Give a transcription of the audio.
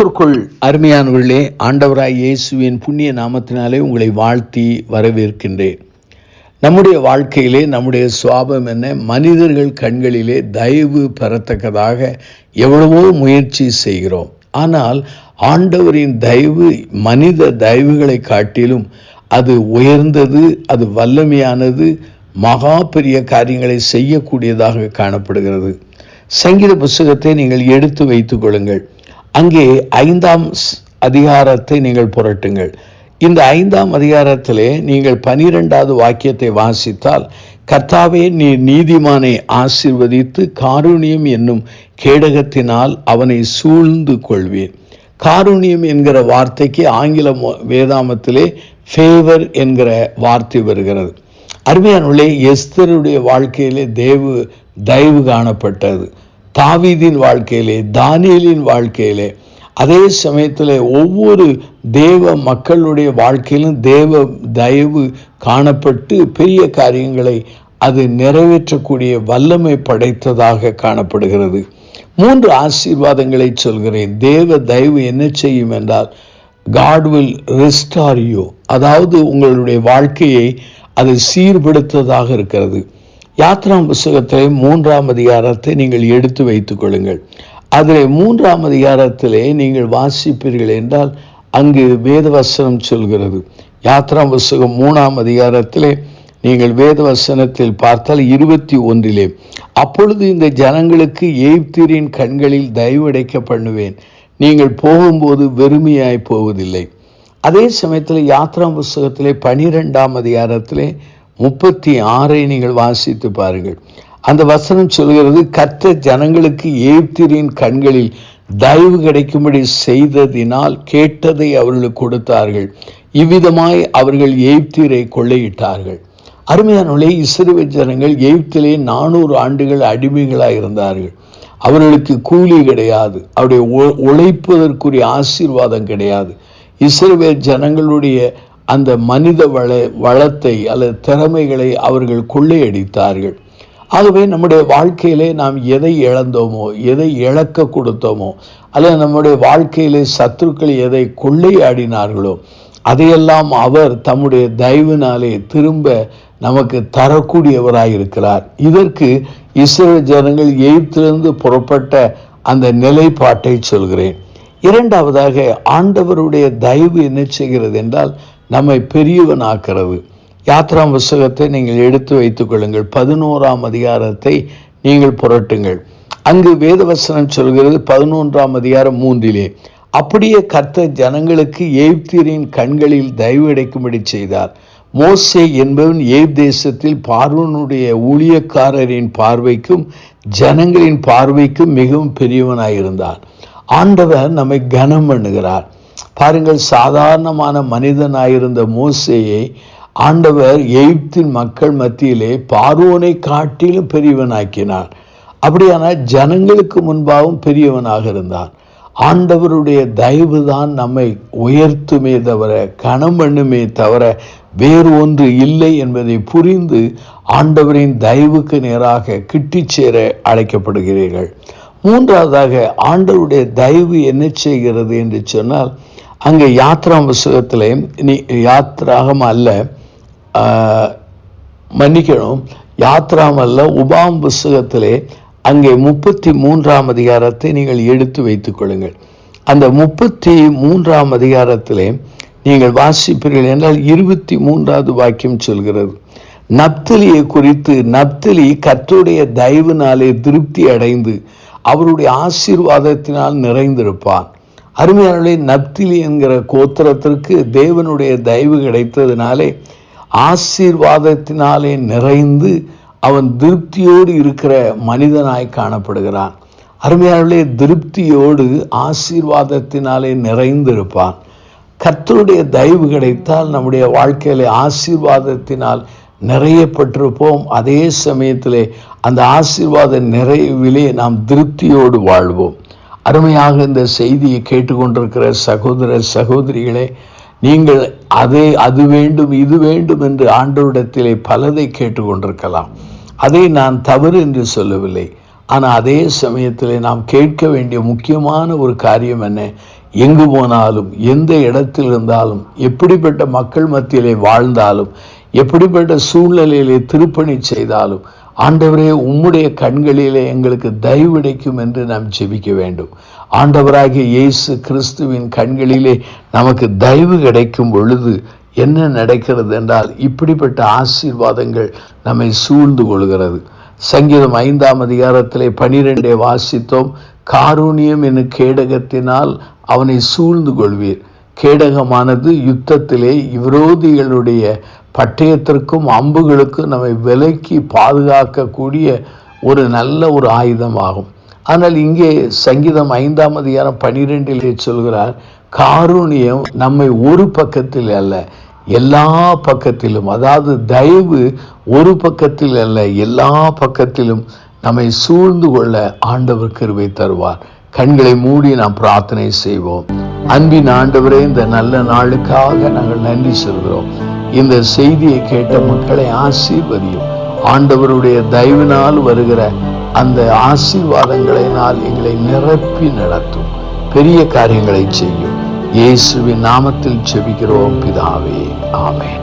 கர்த்தருக்குள் அருமையானவர்களே, ஆண்டவராய் இயேசுவின் புண்ணிய நாமத்தினாலே உங்களை வாழ்த்தி வரவேற்கின்றேன். நம்முடைய வாழ்க்கையிலே நம்முடைய சுவாபம் என்ன? மனிதர்கள் கண்களிலே தயவு பெறத்தக்கதாக எவ்வளவோ முயற்சி செய்கிறோம். ஆனால் ஆண்டவரின் தயவு மனித தயவுகளை காட்டிலும் அது உயர்ந்தது, அது வல்லமையானது, மகா பெரிய காரியங்களை செய்யக்கூடியதாக காணப்படுகிறது. சங்கீத புஸ்தகத்தை நீங்கள் எடுத்து வைத்துக் கொள்ளுங்கள். அங்கே 5ஆம் அதிகாரத்தை நீங்கள் புரட்டுங்கள். இந்த 5ஆம் அதிகாரத்திலே நீங்கள் 12வது வாக்கியத்தை வாசித்தால், கர்த்தாவே நீர் நீதிமானை ஆசீர்வதித்து காருண்யம் என்னும் கேடகத்தினால் அவனை சூழ்ந்து கொள்வீர். காருண்யம் என்கிற வார்த்தைக்கு ஆங்கில வேதாமத்திலே ஃபேவர் என்கிற வார்த்தை வருகிறது. அருமையானவர்களே, எஸ்தருடைய வாழ்க்கையிலே தயவு காணப்பட்டது. தாவீதின் வாழ்க்கையிலே, தானியேலின் வாழ்க்கையிலே, அதே சமயத்தில் ஒவ்வொரு தேவ மக்களுடைய வாழ்க்கையிலும் தயவு காணப்பட்டு பெரிய காரியங்களை அது நிறைவேற்றக்கூடிய வல்லமை படைத்ததாக காணப்படுகிறது. 3 ஆசீர்வாதங்களை சொல்கிறேன். தயவு என்ன செய்யும் என்றால், God will restore you, அதாவது உங்களுடைய வாழ்க்கையை அது சீர்படுத்ததாக இருக்கிறது. யாத்ராம் புஸ்தகத்திலே 3ஆம் அதிகாரத்தை நீங்கள் எடுத்து வைத்துக் கொள்ளுங்கள். அதில் 3ஆம் அதிகாரத்திலே நீங்கள் வாசிப்பீர்கள் என்றால், அங்கு வேதவசனம் சொல்கிறது. யாத்ராம் புஸ்தகம் 3ஆம் அதிகாரத்திலே நீங்கள் வேதவசனத்தில் பார்த்தால் 21 அப்பொழுது இந்த ஜனங்களுக்கு எகிப்தியரின் கண்களில் தயவடைக்க பண்ணுவேன், நீங்கள் போகும்போது வெறுமையாய் போவதில்லை. அதே சமயத்தில் யாத்ராம் புஸ்தகத்திலே 12ஆம் அதிகாரத்திலே 36 நீங்கள் வாசித்து பாருங்கள். அந்த வசனம் சொல்கிறது, கர்த்தர் ஜனங்களுக்கு எகிப்தியரின் கண்களில் தயவு கிடைக்கும்படி செய்ததினால் கேட்டதை அவர்களுக்கு கொடுத்தார்கள், இவ்விதமாய் அவர்கள் எகிப்தியரை கொள்ளையிட்டார்கள். அருமையானவர்களே, இஸ்ரவேல் ஜனங்கள் எகிப்திலே 400 ஆண்டுகள் அடிமைகளாக இருந்தார்கள். அவர்களுக்கு கூலி கிடையாது, அவருடைய உழைப்பதற்குரிய ஆசீர்வாதம் கிடையாது. இஸ்ரவேல் ஜனங்களுடைய அந்த மனித வளத்தை அல்லது திறமைகளை அவர்கள் கொள்ளையடித்தார்கள். ஆகவே நம்முடைய வாழ்க்கையிலே நாம் எதை இழந்தோமோ, எதை இழக்க கொடுத்தோமோ, அல்லது நம்முடைய வாழ்க்கையிலே சத்துருக்கள் எதை கொள்ளையாடினார்களோ, அதையெல்லாம் அவர் தம்முடைய தயவினாலே திரும்ப நமக்கு தரக்கூடியவராயிருக்கிறார். இதற்கு இஸ்ரவேல் ஜனங்கள் எகிப்திலிருந்து புறப்பட்ட அந்த நிலைப்பாட்டை சொல்கிறேன். இரண்டாவதாக, ஆண்டவருடைய தயவு என்ன செய்கிறது என்றால், நம்மை பெரியவனாக்கிறது. யாத்ராம் புஸ்தகத்தை நீங்கள் எடுத்து வைத்துக் கொள்ளுங்கள். 11ஆம் அதிகாரத்தை நீங்கள் புரட்டுங்கள். அங்கு வேதவசனம் சொல்கிறது, 11ஆம் அதிகாரம் 3 அப்படியே கர்த்தர் ஜனங்களுக்கு எகிப்தியரின் கண்களில் தயவு கிடைக்கும்படி செய்தார். மோசே என்பவன் எகிப்து தேசத்தில் பார்வோனுடைய ஊழியக்காரரின் பார்வைக்கும் ஜனங்களின் பார்வைக்கும் மிகவும் பெரியவனாயிருந்தார். ஆண்டவர் நம்மை கனம் பண்ணுகிறார். பாருங்கள், சாதாரணமான மனிதனாயிருந்த மோசேயை ஆண்டவர் எகிப்தின் மக்கள் மத்தியிலே பார்வோனை காட்டிலும் பெரியவனாக்கினார். அப்படியானால் ஜனங்களுக்கு முன்பாகவும் பெரியவனாக இருந்தார். ஆண்டவருடைய தயவு தான் நம்மை உயர்த்துமே தவிர, கனம் பண்ணுமே தவிர வேறு ஒன்று இல்லை என்பதை புரிந்து ஆண்டவரின் தயவுக்கு நேராக கிட்டிச் சேர அழைக்கப்படுகிறீர்கள். மூன்றாவதாக, ஆண்டவருடைய தயவு என்ன செய்கிறது என்று சொன்னால், அங்கே யாத்ராம் புஸ்தகத்திலே யாத்ராகம் அல்ல, மன்னிக்கணும், யாத்ராம் அல்ல, உபாம் புஸ்தகத்திலே அங்கே 33ஆம் அதிகாரத்தை நீங்கள் எடுத்து வைத்துக் கொள்ளுங்கள். அந்த 33ஆம் அதிகாரத்திலே நீங்கள் வாசிப்பீர்கள் என்றால் 23வது வாக்கியம் சொல்கிறது, நப்தலியை குறித்து, நப்தலி கர்த்தருடைய தயவினாலே திருப்தி அடைந்து அவருடைய ஆசீர்வாதத்தினால் நிறைந்திருப்பான். அருமையானவர்களே, நப்தலி என்கிற கோத்திரத்திற்கு தேவனுடைய தயவு கிடைத்ததினாலே ஆசீர்வாதத்தினாலே நிறைந்து அவன் திருப்தியோடு இருக்கிற மனிதனாய் காணப்படுகிறான். அருமையானவர்களே, திருப்தியோடு ஆசீர்வாதத்தினாலே நிறைந்திருப்பான். கர்த்தருடைய தயவு கிடைத்தால் நம்முடைய வாழ்க்கையிலே ஆசீர்வாதத்தினால் நிறையப்பட்டிருப்போம். அதே சமயத்திலே அந்த ஆசீர்வாத நிறைவிலே நாம் திருப்தியோடு வாழ்வோம். அருமையாக இந்த செய்தியை கேட்டுக்கொண்டிருக்கிற சகோதர சகோதரிகளே, நீங்கள் அது வேண்டும் இது வேண்டும் என்று ஆண்டவரிடத்திலே பலதை கேட்டுக்கொண்டிருக்கலாம். அதை நான் தவறு என்று சொல்லவில்லை. ஆனால் அதே சமயத்தில் நாம் கேட்க வேண்டிய முக்கியமான ஒரு காரியம் என்ன? எங்கு போனாலும், எந்த இடத்தில் இருந்தாலும், எப்படிப்பட்ட மக்கள் மத்தியிலே வாழ்ந்தாலும், எப்படிப்பட்ட சூழ்நிலையிலே திருப்பணி செய்தாலும், ஆண்டவரே உம்முடைய கண்களிலே எங்களுக்கு தயவு கிடைக்கும் என்று நாம் ஜெபிக்க வேண்டும். ஆண்டவராகிய இயேசு கிறிஸ்துவின் கண்களிலே நமக்கு தயவு கிடைக்கும் பொழுது என்ன நடக்கிறது என்றால், இப்படிப்பட்ட ஆசீர்வாதங்கள் நம்மை சூழ்ந்து கொள்கிறது. சங்கீதம் 5ஆம் அதிகாரத்திலே 12 வாசித்தோம். காருண்யம் என்னும் கேடகத்தினால் அவனை சூழ்ந்து கொள்வீர். கேடகமானது யுத்தத்திலே விரோதிகளுடைய பட்டயத்திற்கும் அம்புகளுக்கும் நம்மை விலக்கி பாதுகாக்கக்கூடிய ஒரு நல்ல ஒரு ஆயுதமாகும். ஆனால் இங்கே சங்கீதம் 5ஆம் அதிகாரம் 12 சொல்கிறார், காருண்யம் நம்மை ஒரு பக்கத்தில் அல்ல, எல்லா பக்கத்திலும், அதாவது தயவு ஒரு பக்கத்தில் அல்ல, எல்லா பக்கத்திலும் நம்மை சூழ்ந்து கொள்ள ஆண்டவர் கிருபை தருவார். கண்களை மூடி நாம் பிரார்த்தனை செய்வோம். அன்பின் ஆண்டவரே, இந்த நல்ல நாளுக்காக நாங்கள் நன்றி சொல்கிறோம். இந்த செய்தியை கேட்ட மக்களை ஆசீர்வதியும். ஆண்டவருடைய தயவினால் வருகிற அந்த ஆசீர்வாதங்களினால் எங்களை நிரப்பி நடத்தும். பெரிய காரியங்களை செய்யும். இயேசுவின் நாமத்தில் ஜெபிக்கிறோம் பிதாவே, ஆமென்.